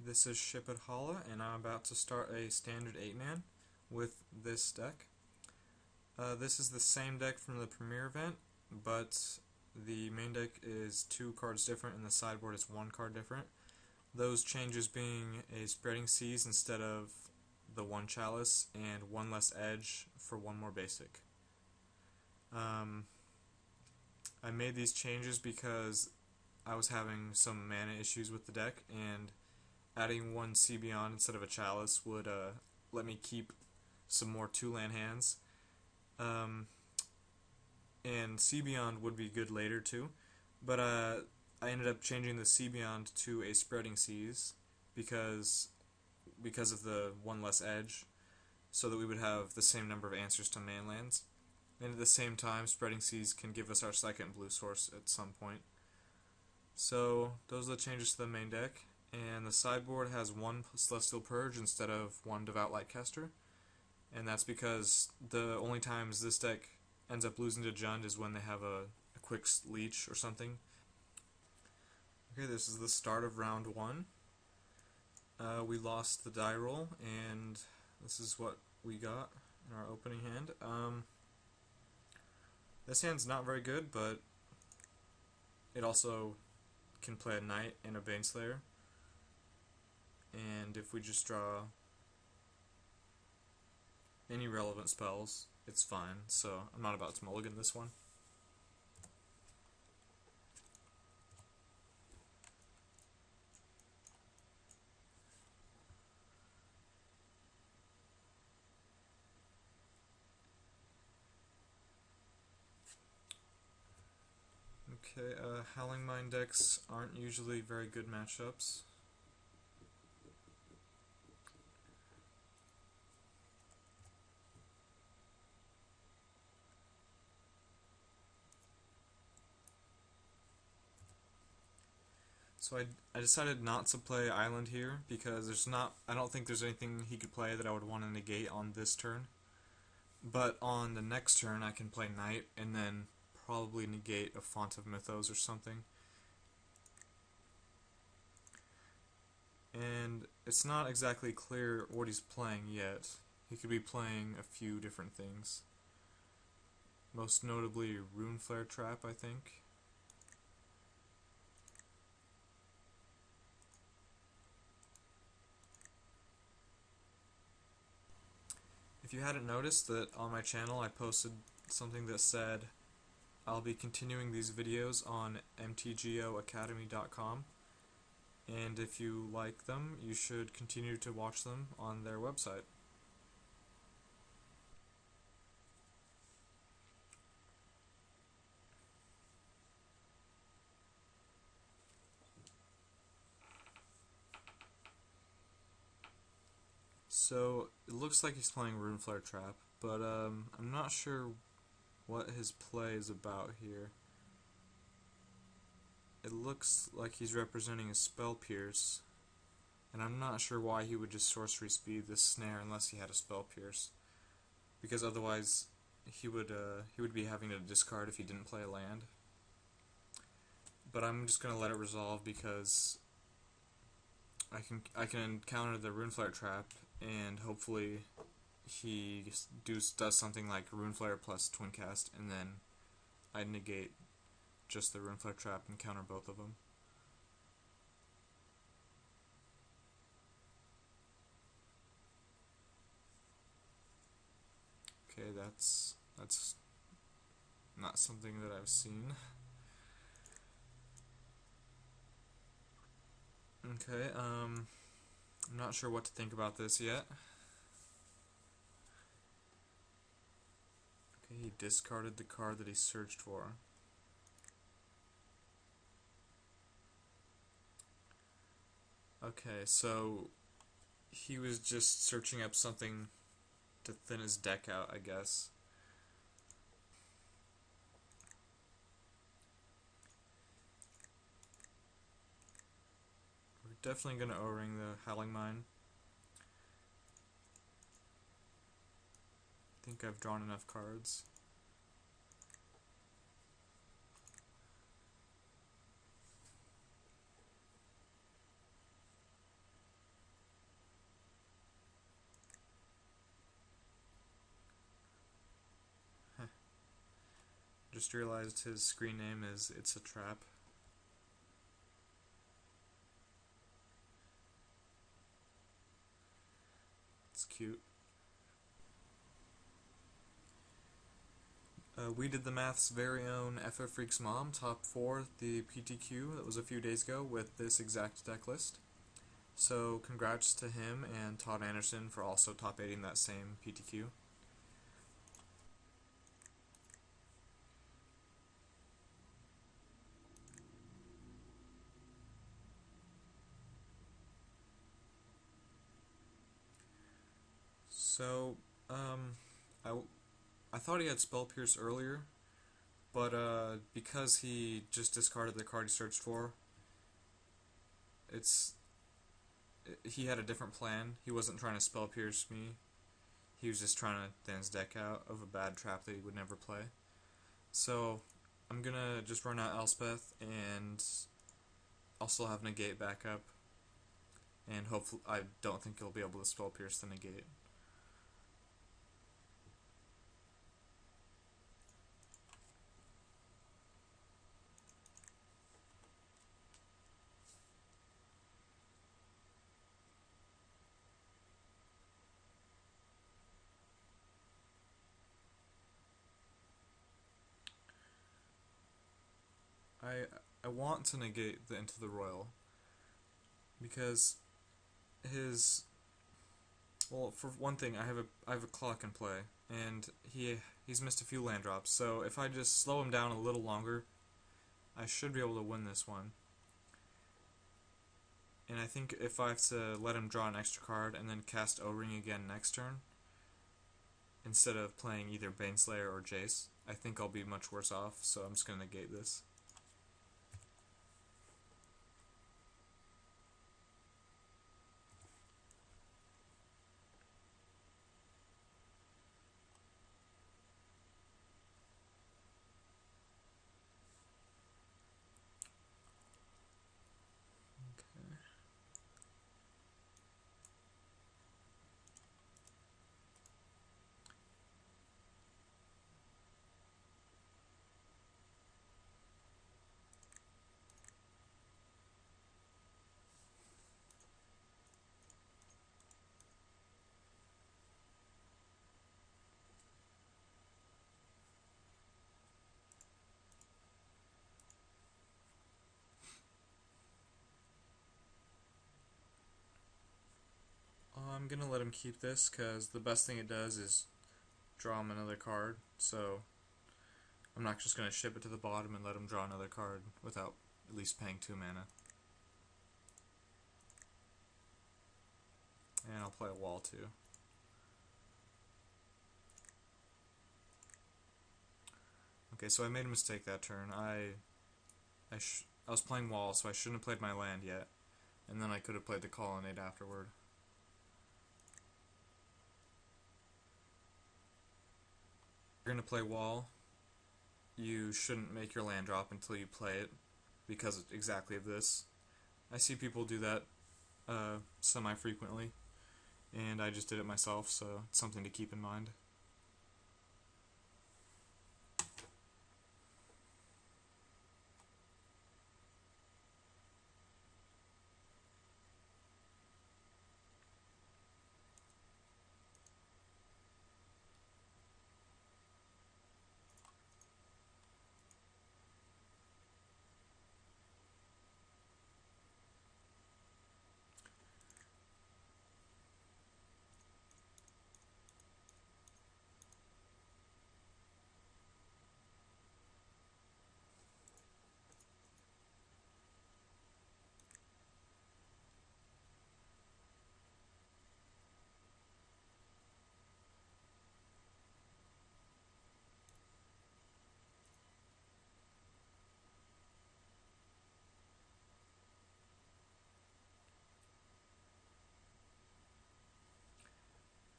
This is Ship at Hala, and I'm about to start a standard 8-man with this deck. This is the same deck from the premiere event, but the main deck is 2 cards different and the sideboard is 1 card different. Those changes being a Spreading Seas instead of the 1 Chalice and 1 less edge for 1 more basic. I made these changes because I was having some mana issues with the deck, and adding 1 Sea Beyond instead of a Chalice would let me keep some more 2-land hands. And Sea Beyond would be good later too, but I ended up changing the Sea Beyond to a Spreading Seas because of the 1 less edge, so that we would have the same number of answers to mainlands. And at the same time, Spreading Seas can give us our second blue source at some point. So those are the changes to the main deck, and the sideboard has 1 Celestial Purge instead of 1 Devout Lightcaster, and that's because the only times this deck ends up losing to Jund is when they have a quick leech or something. Okay, this is the start of round 1. We lost the die roll, and this is what we got in our opening hand. This hand's not very good, but it also can play a Knight and a Baneslayer. And if we just draw any relevant spells, it's fine, so I'm not about to mulligan this one. Okay, Howling Mine decks aren't usually very good matchups. So I decided not to play Island here because I don't think there's anything he could play that I would want to negate on this turn. But on the next turn I can play Knight and then probably negate a Font of Mythos or something. And it's not exactly clear what he's playing yet. He could be playing a few different things. Most notably Runeflare Trap, I think. If you hadn't noticed that on my channel I posted something that said I'll be continuing these videos on mtgoacademy.com, and if you like them, you should continue to watch them on their website. So it looks like he's playing Runeflare Trap, but I'm not sure what his play is about here. It looks like he's representing a Spell Pierce, and I'm not sure why he would just Sorcery Speed this snare unless he had a Spell Pierce, because otherwise he would be having to discard if he didn't play a land. But I'm just gonna let it resolve because I can counter the Runeflare Trap, and hopefully he does something like Runeflare plus Twincast, and then I negate just the Runeflare Trap and counter both of them. Okay, that's not something that I've seen. Okay, I'm not sure what to think about this yet. Okay, he discarded the card that he searched for. Okay, so he was just searching up something to thin his deck out, I guess. We're definitely going to O-ring the Howling Mine. I think I've drawn enough cards. Just realized his screen name is It's a Trap. It's cute. We did the Math's very own FF Freaks Mom, top 4 the PTQ that was a few days ago with this exact deck list. So congrats to him and Todd Anderson for also top 8ing that same PTQ. So, I thought he had Spell Pierce earlier, but because he just discarded the card he searched for, he had a different plan. He wasn't trying to Spell Pierce me. He was just trying to thin his deck out of a bad trap that he would never play. So I'm gonna just run out Elspeth, and I'll still have Negate backup, and hopefully I don't think he'll be able to Spell Pierce the Negate. I want to negate the Into the Royal because well, for one thing, I have a clock in play, and he's missed a few land drops. So if I just slow him down a little longer, I should be able to win this one. And I think if I have to let him draw an extra card and then cast O-Ring again next turn, instead of playing either Baneslayer or Jace, I think I'll be much worse off. So I'm just gonna negate this. I'm gonna let him keep this because the best thing it does is draw him another card, so I'm not just gonna ship it to the bottom and let him draw another card without at least paying 2 mana. And I'll play a wall too. Okay, so I made a mistake that turn. I was playing wall, so I shouldn't have played my land yet, and then I could have played the Colonnade afterward. If you're going to play wall, you shouldn't make your land drop until you play it, because exactly of this. I see people do that semi-frequently, and I just did it myself, so it's something to keep in mind.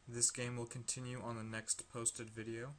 This game will continue on the next posted video.